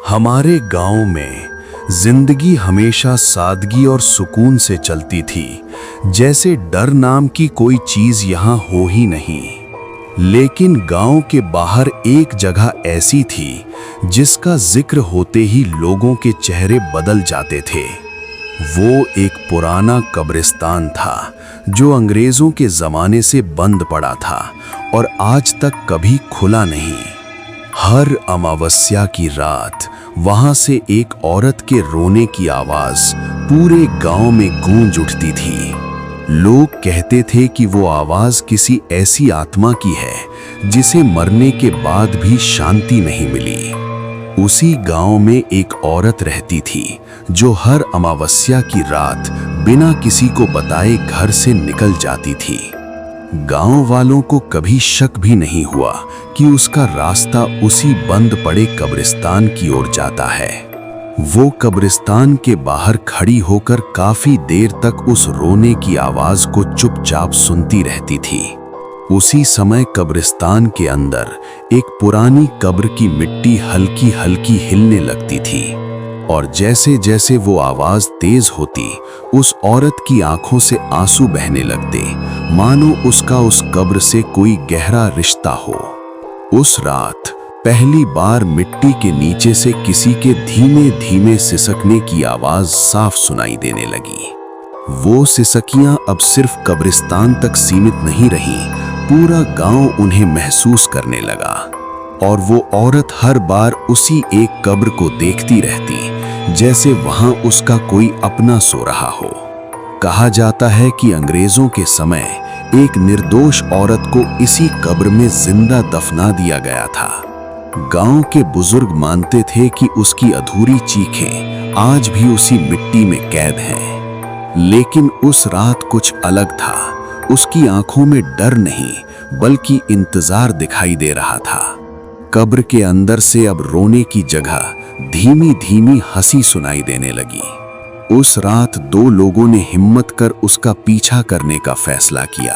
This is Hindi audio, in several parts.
हमारे गांव में जिंदगी हमेशा सादगी और सुकून से चलती थी, जैसे डर नाम की कोई चीज यहाँ हो ही नहीं। लेकिन गांव के बाहर एक जगह ऐसी थी जिसका जिक्र होते ही लोगों के चेहरे बदल जाते थे। वो एक पुराना कब्रिस्तान था जो अंग्रेजों के जमाने से बंद पड़ा था और आज तक कभी खुला नहीं। हर अमावस्या की रात वहां से एक औरत के रोने की आवाज पूरे गांव में गूंज उठती थी। लोग कहते थे कि वो आवाज किसी ऐसी आत्मा की है जिसे मरने के बाद भी शांति नहीं मिली। उसी गांव में एक औरत रहती थी जो हर अमावस्या की रात बिना किसी को बताए घर से निकल जाती थी। गांव वालों को कभी शक भी नहीं हुआ कि उसका रास्ता उसी बंद पड़े कब्रिस्तान की ओर जाता है। वो कब्रिस्तान के बाहर खड़ी होकर काफी देर तक उस रोने की आवाज को चुपचाप सुनती रहती थी। उसी समय कब्रिस्तान के अंदर एक पुरानी कब्र की मिट्टी हल्की हल्की हिलने लगती थी और जैसे जैसे वो आवाज तेज होती, उस औरत की आंखों से आंसू बहने लगते, मानो उसका उस कब्र से कोई गहरा रिश्ता हो। उस रात पहली बार मिट्टी के नीचे से किसी के धीमे धीमे सिसकने की आवाज साफ सुनाई देने लगी। वो सिसकियां अब सिर्फ कब्रिस्तान तक सीमित नहीं रहीं, पूरा गांव उन्हें महसूस करने लगा। और वो औरत हर बार उसी एक कब्र को देखती रहती, जैसे वहां उसका कोई अपना सो रहा हो। कहा जाता है कि अंग्रेजों के समय एक निर्दोष औरत को इसी कब्र में जिंदा दफना दिया गया था। गांव के बुजुर्ग मानते थे कि उसकी अधूरी चीखें आज भी उसी मिट्टी में कैद हैं। लेकिन उस रात कुछ अलग था। उसकी आंखों में डर नहीं बल्कि इंतजार दिखाई दे रहा था। कब्र के अंदर से अब रोने की जगह धीमी धीमी हंसी सुनाई देने लगी। उस रात दो लोगों ने हिम्मत कर उसका पीछा करने का फैसला किया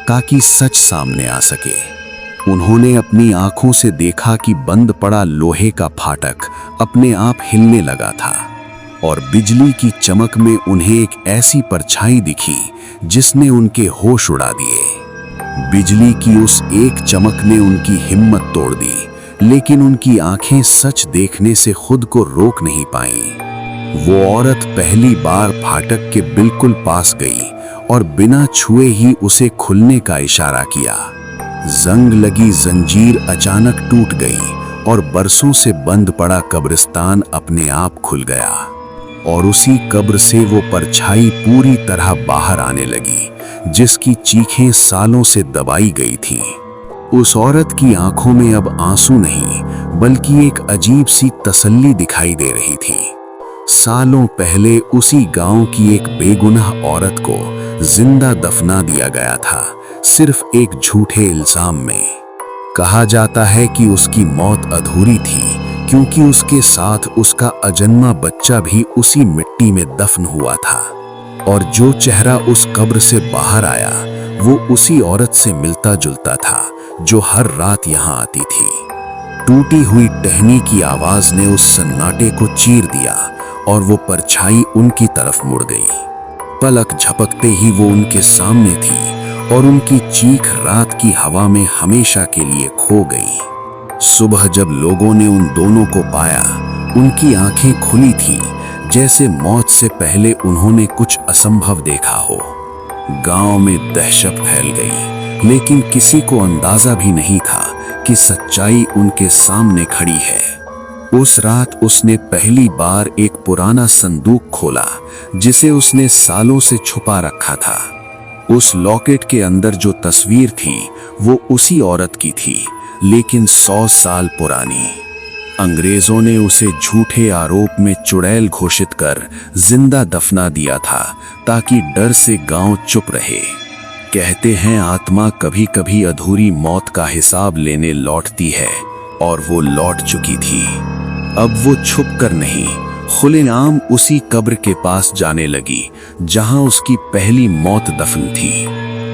ताकि सच सामने आ सके। उन्होंने अपनी आंखों से देखा कि बंद पड़ा लोहे का फाटक अपने आप हिलने लगा था और बिजली की चमक में उन्हें एक ऐसी परछाई दिखी जिसने उनके होश उड़ा दिए। बिजली की उस एक चमक ने उनकी हिम्मत तोड़ दी, लेकिन उनकी आंखें सच देखने से खुद को रोक नहीं पाईं। वो औरत पहली बार फाटक के बिल्कुल पास गई और बिना छुए ही उसे खुलने का इशारा किया। जंग लगी जंजीर अचानक टूट गई और बरसों से बंद पड़ा कब्रिस्तान अपने आप खुल गया और उसी कब्र से वो परछाई पूरी तरह बाहर आने लगी, जिसकी चीखें सालों से दबाई गई थी। उस औरत की आंखों में अब आंसू नहीं बल्कि एक अजीब सी तसल्ली दिखाई दे रही थी। सालों पहले उसी गांव की एक बेगुनाह औरत को जिंदा दफना दिया गया था, सिर्फ एक झूठे इल्जाम में। कहा जाता है कि उसकी मौत अधूरी थी क्योंकि उसके साथ उसका अजन्मा बच्चा भी उसी मिट्टी में दफन हुआ था और जो चेहरा उस कब्र से बाहर आया वो उसी औरत से मिलता जुलता था जो हर रात यहाँ आती थी। टूटी हुई टहनी की आवाज ने उस सन्नाटे को चीर दिया और वो परछाई उनकी तरफ मुड़ गई। पलक झपकते ही वो उनके सामने थी और उनकी चीख रात की हवा में हमेशा के लिए खो गई। सुबह जब लोगों ने उन दोनों को पाया, उनकी आंखें खुली थी जैसे मौत से पहले उन्होंने कुछ असंभव देखा हो। गांव में दहशत फैल गई, लेकिन किसी को अंदाजा भी नहीं था कि सच्चाई उनके सामने खड़ी है। उस रात उसने पहली बार एक पुराना संदूक खोला जिसे उसने सालों से छुपा रखा था। उस लॉकेट के अंदर जो तस्वीर थी वो उसी औरत की थी, लेकिन 100 साल पुरानी। अंग्रेजों ने उसे झूठे आरोप में चुड़ैल घोषित कर जिंदा दफना दिया था ताकि डर से गांव चुप रहे। कहते हैं आत्मा कभी कभी अधूरी मौत का हिसाब लेने लौटती है और वो लौट चुकी थी। अब वो छुप कर नहीं, खुलेआम उसी कब्र के पास जाने लगी जहां उसकी पहली मौत दफन थी।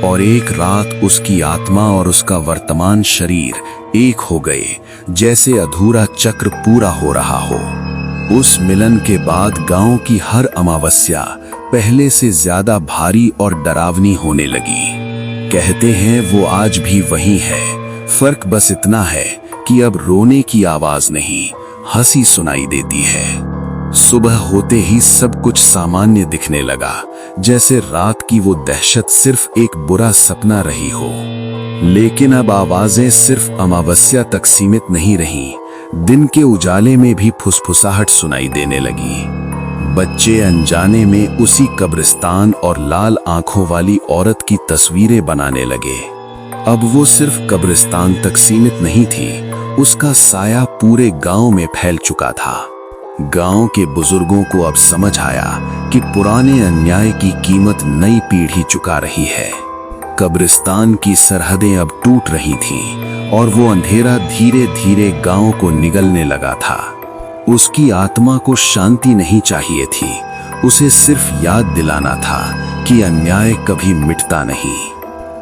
और एक रात उसकी आत्मा और उसका वर्तमान शरीर एक हो गए, जैसे अधूरा चक्र पूरा हो रहा हो। उस मिलन के बाद गांव की हर अमावस्या पहले से ज्यादा भारी और डरावनी होने लगी। कहते हैं वो आज भी वही है, फर्क बस इतना है कि अब रोने की आवाज नहीं, हंसी सुनाई देती है। सुबह होते ही सब कुछ सामान्य दिखने लगा, जैसे रात की वो दहशत सिर्फ एक बुरा सपना रही हो। लेकिन अब आवाजें सिर्फ अमावस्या तक सीमित नहीं रहीं, दिन के उजाले में भी फुसफुसाहट सुनाई देने लगी। बच्चे अनजाने में उसी कब्रिस्तान और लाल आंखों वाली औरत की तस्वीरें बनाने लगे। अब वो सिर्फ कब्रिस्तान तक सीमित नहीं थी, उसका साया पूरे गांव में फैल चुका था। गांव के बुजुर्गों को अब समझ आया कि पुराने अन्याय की कीमत नई पीढ़ी चुका रही है। कब्रिस्तान की सरहदें अब टूट रही थीं और वो अंधेरा धीरे धीरे गांव को निगलने लगा था। उसकी आत्मा को शांति नहीं चाहिए थी, उसे सिर्फ याद दिलाना था कि अन्याय कभी मिटता नहीं।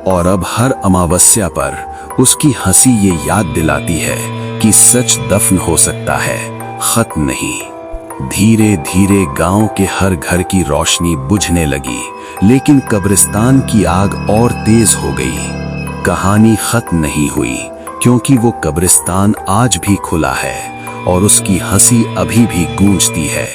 और अब हर अमावस्या पर उसकी हंसी ये याद दिलाती है कि सच दफन हो सकता है, खत्म नहीं। धीरे धीरे गांव के हर घर की रोशनी बुझने लगी, लेकिन कब्रिस्तान की आग और तेज हो गई। कहानी खत्म नहीं हुई, क्योंकि वो कब्रिस्तान आज भी खुला है और उसकी हंसी अभी भी गूंजती है।